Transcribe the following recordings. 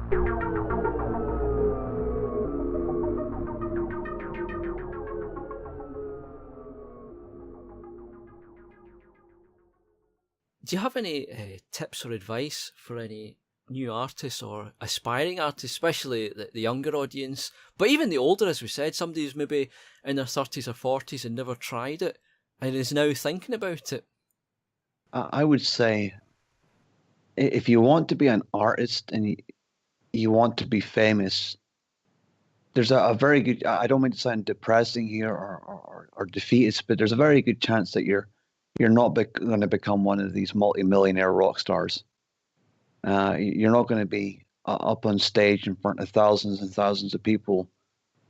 Do you have any tips or advice for any new artists or aspiring artists, especially the younger audience, but even the older, as we said, somebody who's maybe in their 30s or 40s and never tried it and is now thinking about it? I would say if you want to be an artist and you want to be famous, there's a very good, I don't mean to sound depressing here or defeatist, but there's a very good chance that you're not going to become one of these multi-millionaire rock stars. You're not going to be up on stage in front of thousands and thousands of people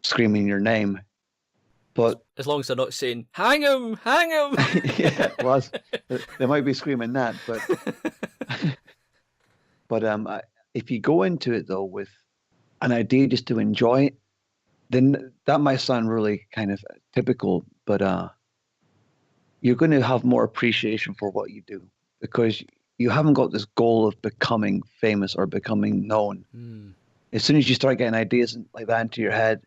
screaming your name. But as long as they're not saying, hang him, hang him. Yeah, well, they might be screaming that, but if you go into it though with an idea just to enjoy it, then that might sound really kind of typical, but you're going to have more appreciation for what you do because you haven't got this goal of becoming famous or becoming known. As soon as you start getting ideas like that into your head,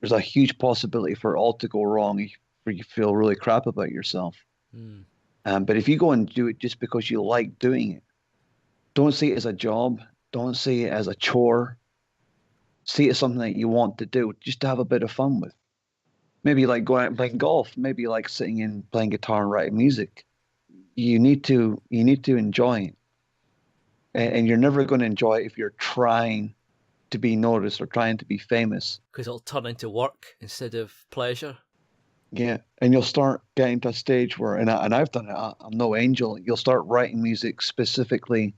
there's a huge possibility for it all to go wrong, where you feel really crap about yourself. But if you go and do it just because you like doing it, don't see it as a job, don't see it as a chore, see it as something that you want to do, just to have a bit of fun with. Maybe like going out and playing golf, maybe like sitting and playing guitar and writing music. You need to enjoy it. And you're never going to enjoy it if you're trying to be noticed or trying to be famous. Because it'll turn into work instead of pleasure. Yeah, and you'll start getting to a stage where, and I've done it, I'm no angel, you'll start writing music specifically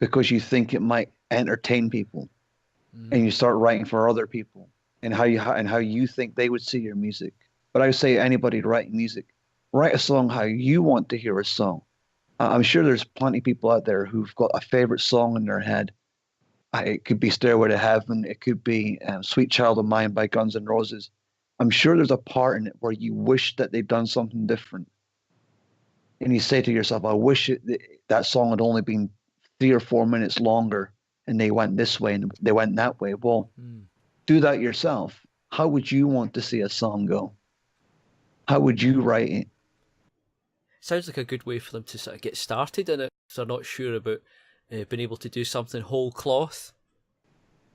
because you think it might entertain people. And you start writing for other people and how you think they would see your music. But I would say anybody writing music, write a song how you want to hear a song. I'm sure there's plenty of people out there who've got a favorite song in their head. It could be Stairway to Heaven. It could be Sweet Child of Mine by Guns N' Roses. I'm sure there's a part in it where you wish that they'd done something different. And you say to yourself, I wish that song had only been 3 or 4 minutes longer and they went this way and they went that way. Well, do that yourself. How would you want to see a song go? How would you write it? Sounds like a good way for them to sort of get started in it if they're not sure about being able to do something whole cloth.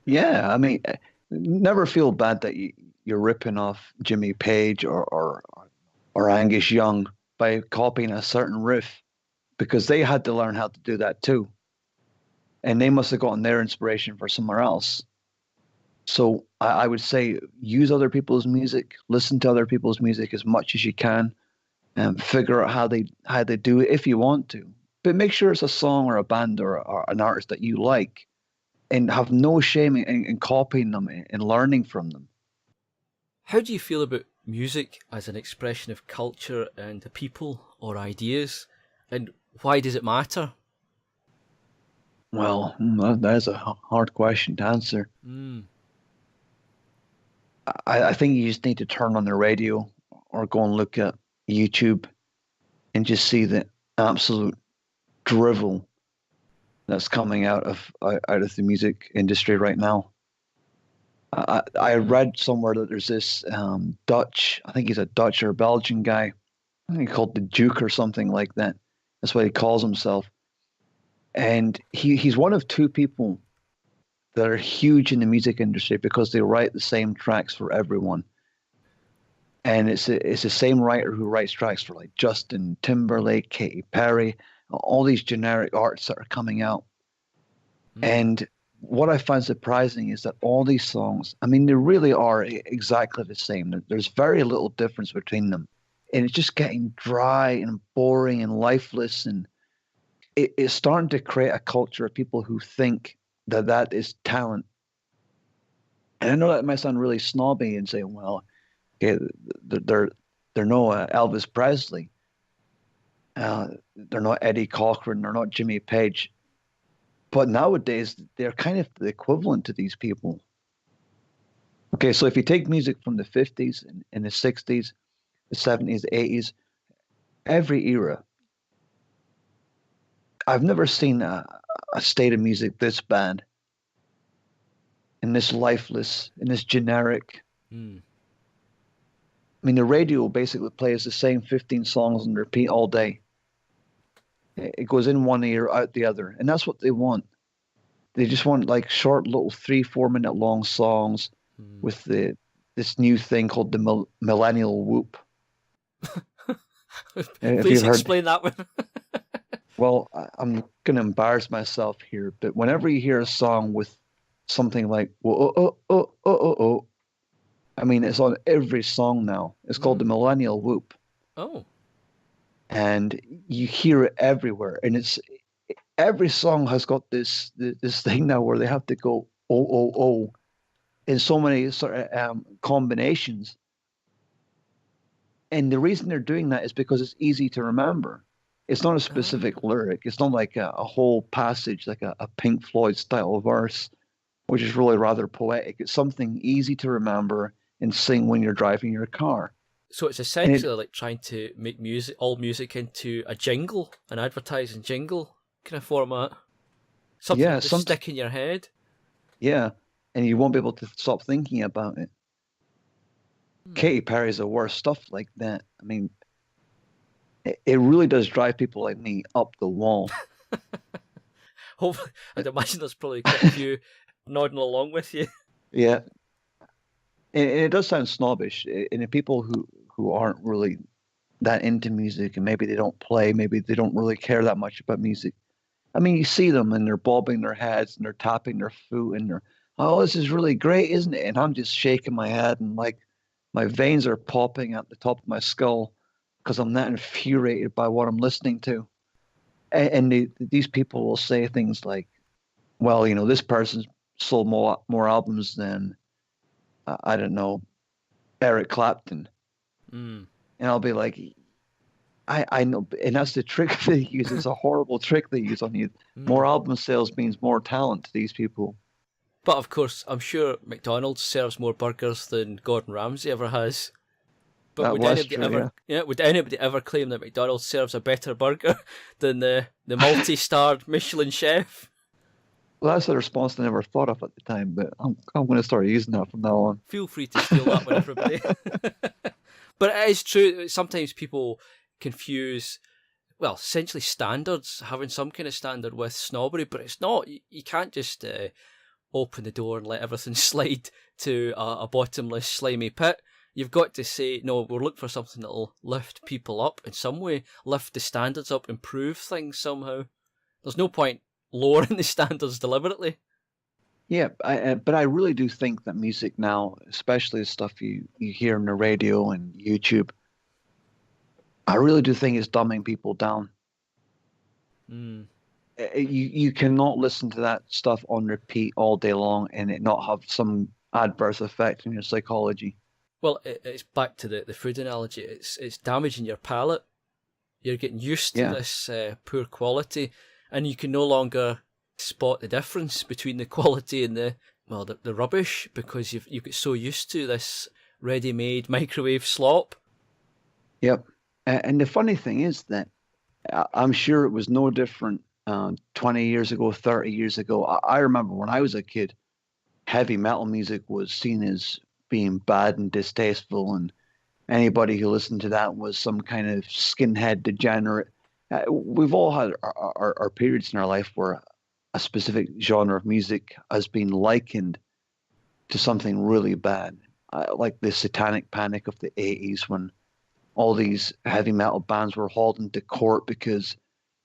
Yeah, I mean, never feel bad that you're ripping off Jimmy Page or Angus Young by copying a certain riff, because they had to learn how to do that too. And they must have gotten their inspiration from somewhere else. So I would say use other people's music, listen to other people's music as much as you can, and figure out how they do it if you want to. But make sure it's a song or a band or an artist that you like, and have no shame in copying them and learning from them. How do you feel about music as an expression of culture and the people or ideas? And why does it matter? Well, that's a hard question to answer. I think you just need to turn on the radio or go and look at YouTube and just see the absolute drivel that's coming out of the music industry right now. I read somewhere that there's this Dutch, I think he's a Dutch or Belgian guy, I think he's called the Duke or something like that. That's what he calls himself. And he's one of two people that are huge in the music industry because they write the same tracks for everyone. And it's the same writer who writes tracks for like Justin Timberlake, Katy Perry, all these generic artists that are coming out. And what I find surprising is that all these songs, I mean, they really are exactly the same. There's very little difference between them. And it's just getting dry and boring and lifeless. And it's starting to create a culture of people who think that is talent. And I know that might sound really snobby and say, well, okay, they're no Elvis Presley. They're not Eddie Cochran. They're not Jimmy Page. But nowadays, they're kind of the equivalent to these people. Okay, so if you take music from the 50s and the 60s, the 70s, the 80s, every era, I've never seen a state of music this bad. and this lifeless and this generic. Mm. I mean, the radio basically plays the same 15 songs on repeat all day. It goes in one ear, out the other, and that's what they want. They just want like short, little 3, 4 minute long songs Mm. with the this new thing called the millennial whoop. If Please you've heard, explain that one. well, I'm going to embarrass myself here, but whenever you hear a song with something like "whoa, oh, oh, oh, oh, oh," oh, I mean, it's on every song now. It's called the Mm. millennial whoop, Oh. and you hear it everywhere. And it's every song has got this thing now where they have to go oh oh oh in so many sort of combinations. And the reason they're doing that is because it's easy to remember. It's not a specific Ah. lyric. It's not like a whole passage, like a Pink Floyd style verse, which is really rather poetic. It's something easy to remember and sing when you're driving your car. So it's And it, essentially like trying to make all music into a jingle, an advertising jingle kind of format. Something yeah, that just stick in your head. yeah, and you won't be able to stop thinking about it. Hmm. Katy Perry's the worst stuff like that. I mean, it really does drive people like me up the wall. Hopefully, I'd imagine there's probably quite a few nodding along with you. Yeah, and it does sound snobbish. And the people who aren't really that into music and maybe they don't play, maybe they don't really care that much about music. I mean, you see them and they're bobbing their heads and they're tapping their foot and they're, oh, this is really great, isn't it? And I'm just shaking my head and like my veins are popping at the top of my skull because I'm that infuriated by what I'm listening to. And these people will say things like, well, this person's sold more albums than, I don't know, Eric Clapton. Mm. And I'll be like, I know, and that's the trick they use. It's a horrible trick they use on you. More Mm. album sales means more talent to these people. But of course, I'm sure McDonald's serves more burgers than Gordon Ramsay ever has. But That would was anybody true, ever, yeah. yeah, would anybody ever claim that McDonald's serves a better burger than the multi-starred Michelin chef? Well, that's a response I never thought of at the time, but I'm going to start using that from now on. Feel free to steal that one, everybody. But it is true. Sometimes people confuse, well, essentially standards, having some kind of standard with snobbery, but it's not. You can't just open the door and let everything slide to a bottomless, slimy pit. You've got to say, no, we're looking for something that'll lift people up in some way, lift the standards up, improve things somehow. There's no point lowering the standards deliberately. Yeah, but I really do think that music now, especially the stuff you hear on the radio and YouTube, I really do think it's dumbing people down. Mm. You cannot listen to that stuff on repeat all day long and it not have some adverse effect on your psychology. Well, it's back to the food analogy. It's damaging your palate. You're getting used to Yeah, this poor quality, and you can no longer spot the difference between the quality and the rubbish because you've got so used to this ready-made microwave slop. yep. And the funny thing is that I'm sure it was no different 20 years ago, 30 years ago. I remember when I was a kid, heavy metal music was seen as being bad and distasteful, and anybody who listened to that was some kind of skinhead degenerate. We've all had our periods in our life where a specific genre of music has been likened to something really bad, like the Satanic Panic of the 80s when all these heavy metal bands were hauled into court because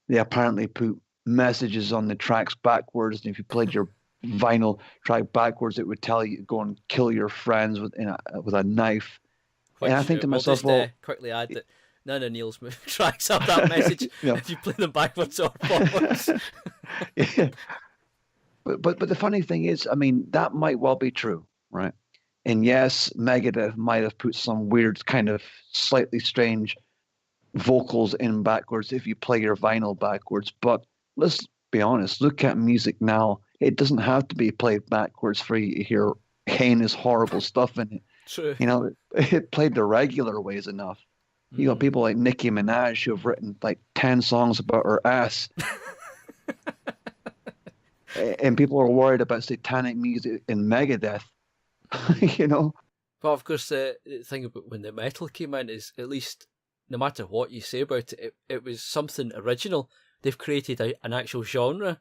they apparently put messages on the tracks backwards. And if you played your vinyl track backwards, it would tell you to go and kill your friends with a knife. And I Which think to we'll myself, just well, quickly add that none of Neil's tracks have that message you know, if you play them backwards or forwards. yeah. But the funny thing is, I mean, that might well be true, right? And yes, Megadeth might have put some weird kind of slightly strange vocals in backwards if you play your vinyl backwards. But let's be honest, look at music now. It doesn't have to be played backwards for you to hear heinous, horrible stuff in it. True. It played the regular ways enough. You got Mm. people like Nicki Minaj who have written like 10 songs about her ass. And people are worried about satanic music and Megadeth, Mm. you know? Well, of course, the thing about when the metal came in is, at least, no matter what you say about it, it was something original. They've created an actual genre.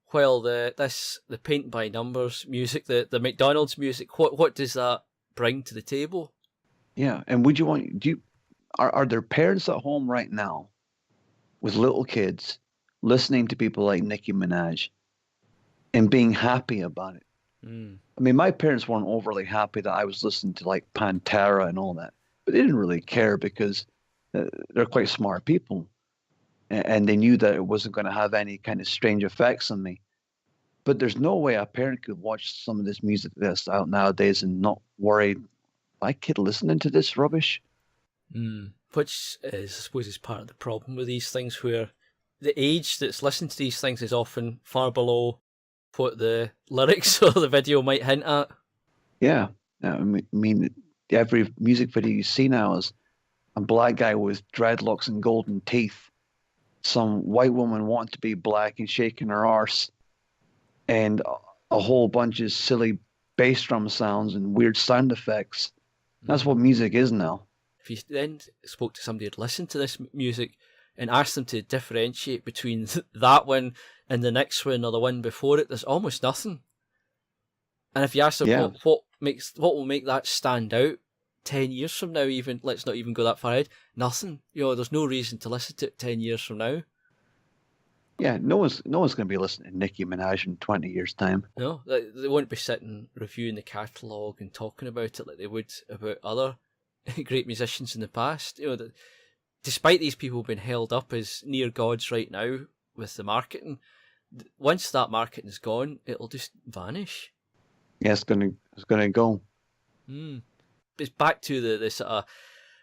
While the paint by numbers music, the McDonald's music, what does that bring to the table? Yeah. And would you want, are there parents at home right now with little kids listening to people like Nicki Minaj and being happy about it? Mm. I mean, my parents weren't overly happy that I was listening to like Pantera and all that, but they didn't really care because they're quite smart people, and they knew that it wasn't going to have any kind of strange effects on me. But there's no way a parent could watch some of this music that's out nowadays and not worry, my kid listening to this rubbish? Mm. Which is, I suppose, is part of the problem with these things, where the age that's listened to these things is often far below what the lyrics or the video might hint at. Yeah. I mean, every music video you see now is a black guy with dreadlocks and golden teeth, some white woman wanting to be black and shaking her arse, and a whole bunch of silly bass drum sounds and weird sound effects. That's what Mm. music is now. If you then spoke to somebody who'd listened to this music and asked them to differentiate between that one and the next one or the one before it, there's almost nothing. And if you ask them Yeah. what will make that stand out 10 years from now, even let's not even go that far ahead, nothing. There's no reason to listen to it 10 years from now. Yeah, no one's going to be listening to Nicki Minaj in 20 years' time. No, they won't be sitting reviewing the catalogue and talking about it like they would about other great musicians in the past. Despite these people being held up as near gods right now with the marketing, once that marketing is gone, it'll just vanish. Yeah, it's gonna go. Mm. It's back to the sort of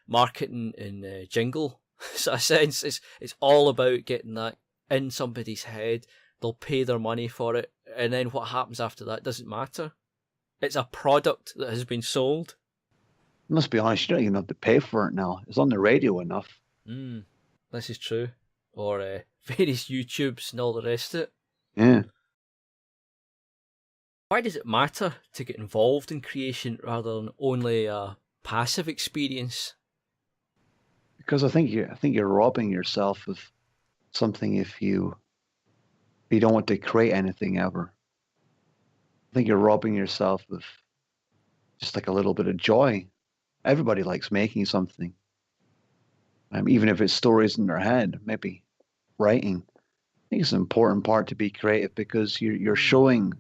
marketing and jingle sort of sense. It's all about getting that in somebody's head. They'll pay their money for it, and then what happens after that doesn't matter. It's a product that has been sold. Must be honest, you don't even have to pay for it now. It's on the radio enough. Mm, this is true. Or various YouTubes and all the rest of it. Yeah, Why does it matter to get involved in creation rather than only a passive experience? because I think you're robbing yourself of something if you don't want to create anything ever. I think you're robbing yourself of just like a little bit of joy. Everybody likes making something, even if it's stories in their head, maybe writing. I think it's an important part to be creative because you're Mm. showing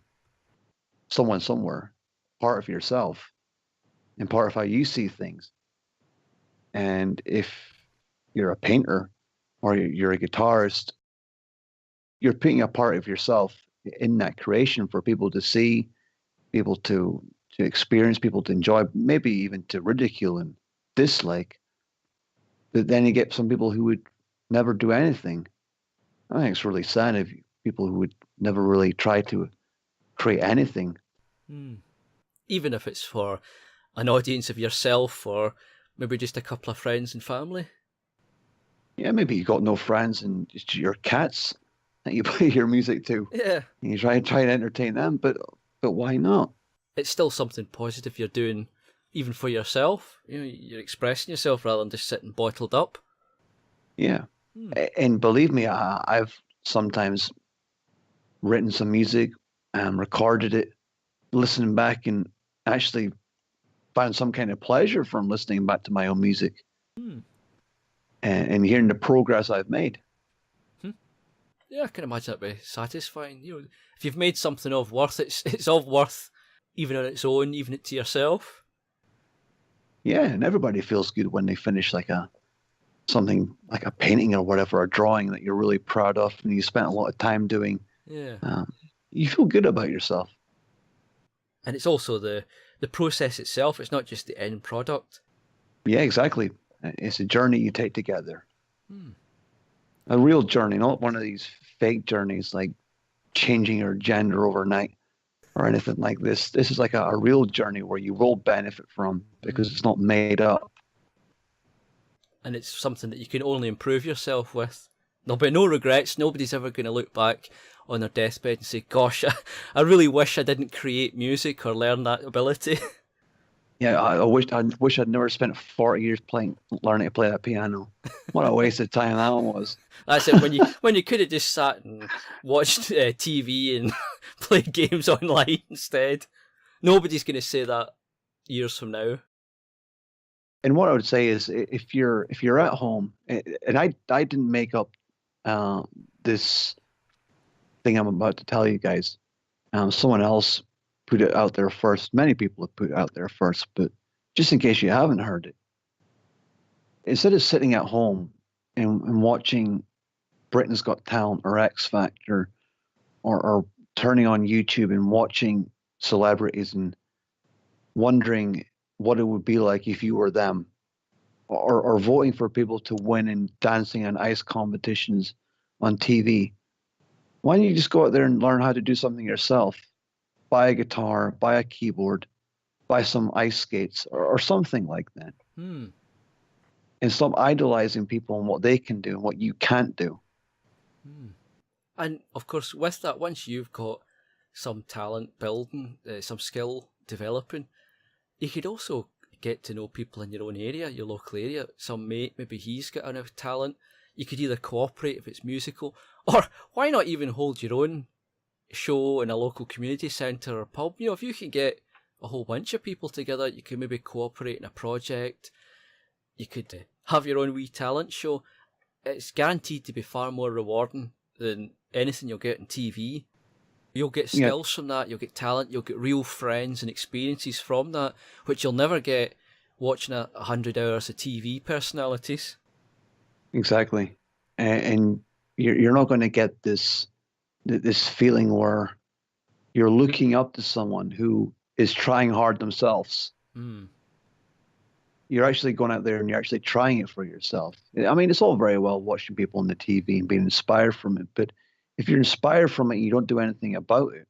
someone somewhere part of yourself and part of how you see things. And if you're a painter or you're a guitarist, you're putting a part of yourself in that creation for people to see, people to experience, people to enjoy, maybe even to ridicule and dislike. But then you get some people who would never do anything. I think it's really sad if people who would never really try to create anything. Mm. Even if it's for an audience of yourself or maybe just a couple of friends and family. Yeah, maybe you got no friends and just your cats that you play your music to. Yeah. And you try and entertain them, but why not? It's still something positive you're doing, even for yourself. You're expressing yourself rather than just sitting bottled up. Yeah. Hmm. And believe me, I've sometimes written some music and recorded it, listening back and actually found some kind of pleasure from listening back to my own music Hmm. and hearing the progress I've made. Yeah, I can imagine that'd be satisfying. If you've made something of worth, it's of worth, even on its own, even to yourself. Yeah, and everybody feels good when they finish like something like a painting or whatever, a drawing that you're really proud of and you spent a lot of time doing. Yeah. You feel good about yourself. And it's also the process itself. It's not just the end product. Yeah, exactly. It's a journey you take together. Hmm. A real journey, not one of these fake journeys like changing your gender overnight or anything like this. This is like a real journey where you will benefit from because it's not made up. And it's something that you can only improve yourself with, There'll be no regrets. Nobody's ever going to look back on their deathbed and say, gosh, I really wish I didn't create music or learn that ability. Yeah, I wish I'd never spent 40 years learning to play that piano. What a waste of time that was. That's it. When you could have just sat and watched TV and played games online instead. Nobody's going to say that years from now. And what I would say is, if you're at home, and I didn't make up this thing I'm about to tell you guys. Someone else put it out there first. Many people have put it out there first, but just in case you haven't heard it, instead of sitting at home and watching Britain's Got Talent or X Factor, or turning on YouTube and watching celebrities and wondering what it would be like if you were them, or voting for people to win and dancing on ice competitions on TV, why don't you just go out there and learn how to do something yourself? Buy a guitar, buy a keyboard, buy some ice skates, or something like that. And stop idolizing people and what they can do and what you can't do. And of course, with that, once you've got some talent building, some skill developing, you could also get to know people in your own area, your local area. Some mate, maybe he's got enough talent. You could either cooperate if it's musical, or why not even hold your own show in a local community centre or pub? You know, if you can get a whole bunch of people together, you could maybe cooperate in a project. You could have your own wee talent show. It's guaranteed to be far more rewarding than anything you'll get on TV. You'll get skills from that, you'll get talent, you'll get real friends and experiences from that, which you'll never get watching 100 hours of TV personalities. Exactly. And you're not going to get this feeling where you're looking up to someone who is trying hard themselves. You're actually going out there and you're actually trying it for yourself. I mean, it's all very well watching people on the TV and being inspired from it, but if you're inspired from it and you don't do anything about it,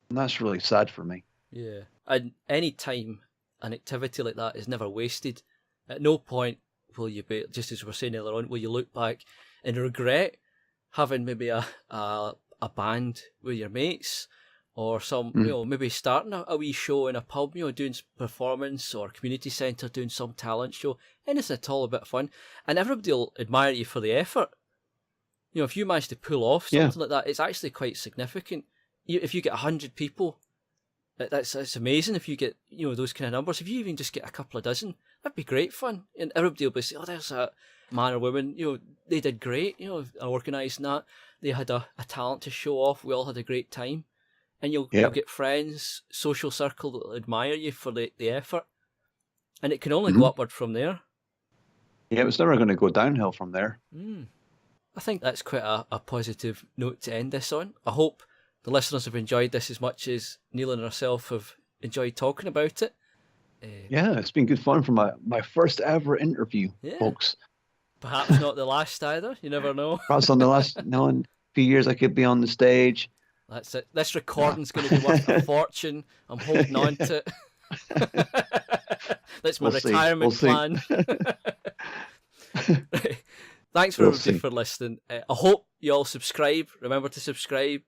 that's really sad for me. Yeah. And any time an activity like that is never wasted. At no point will you be, just as we were saying earlier on, will you look back and regret having maybe a band with your mates, or some, you know, maybe starting a wee show in a pub, you know, doing performance, or community centre doing some talent show, anything at all, a bit of fun, and everybody will admire you for the effort. You know, if you manage to pull off something like that, it's actually quite significant. If you get 100 people, that's amazing. If you get, you know, those kind of numbers, if you even just get a couple of dozen, that'd be great fun. And everybody will be saying, oh, there's that man or woman, you know, they did great, you know, organising that. They had a talent to show off. We all had a great time. And you'll get friends, social circle that will admire you for the effort. And it can only go upward from there. Yeah, it's never going to go downhill from there. I think that's quite a positive note to end this on. I hope the listeners have enjoyed this as much as Neil and ourselves have enjoyed talking about it. Yeah, it's been good fun for my first ever interview, folks. Perhaps not the last either. You never know. Perhaps on the last, in a few years I could be on the stage. That's it. This recording's going to be worth a fortune. I'm holding on to it. That's my retirement plan. Thanks for everybody for listening. I hope you all subscribe. Remember to subscribe.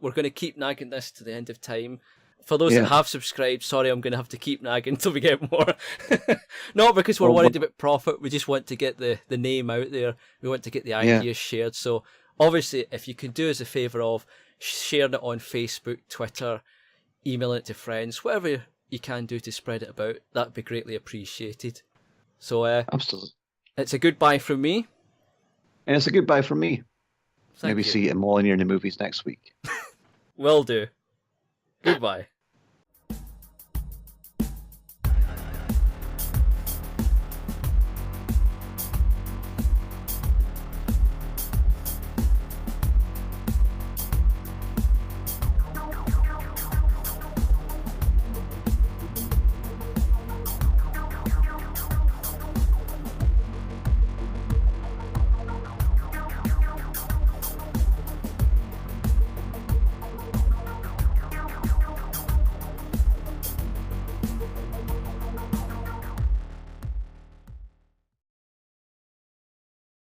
We're going to keep nagging this to the end of time. For those that have subscribed, sorry, I'm going to have to keep nagging until we get more. Not because we're worried about profit. We just want to get the name out there. We want to get the ideas shared. So obviously, if you can do us a favour of sharing it on Facebook, Twitter, emailing it to friends, whatever you can do to spread it about, that'd be greatly appreciated. So absolutely. It's a goodbye from me. And it's a goodbye from me. Maybe see you at Molyneux in the movies next week. Will do. Goodbye.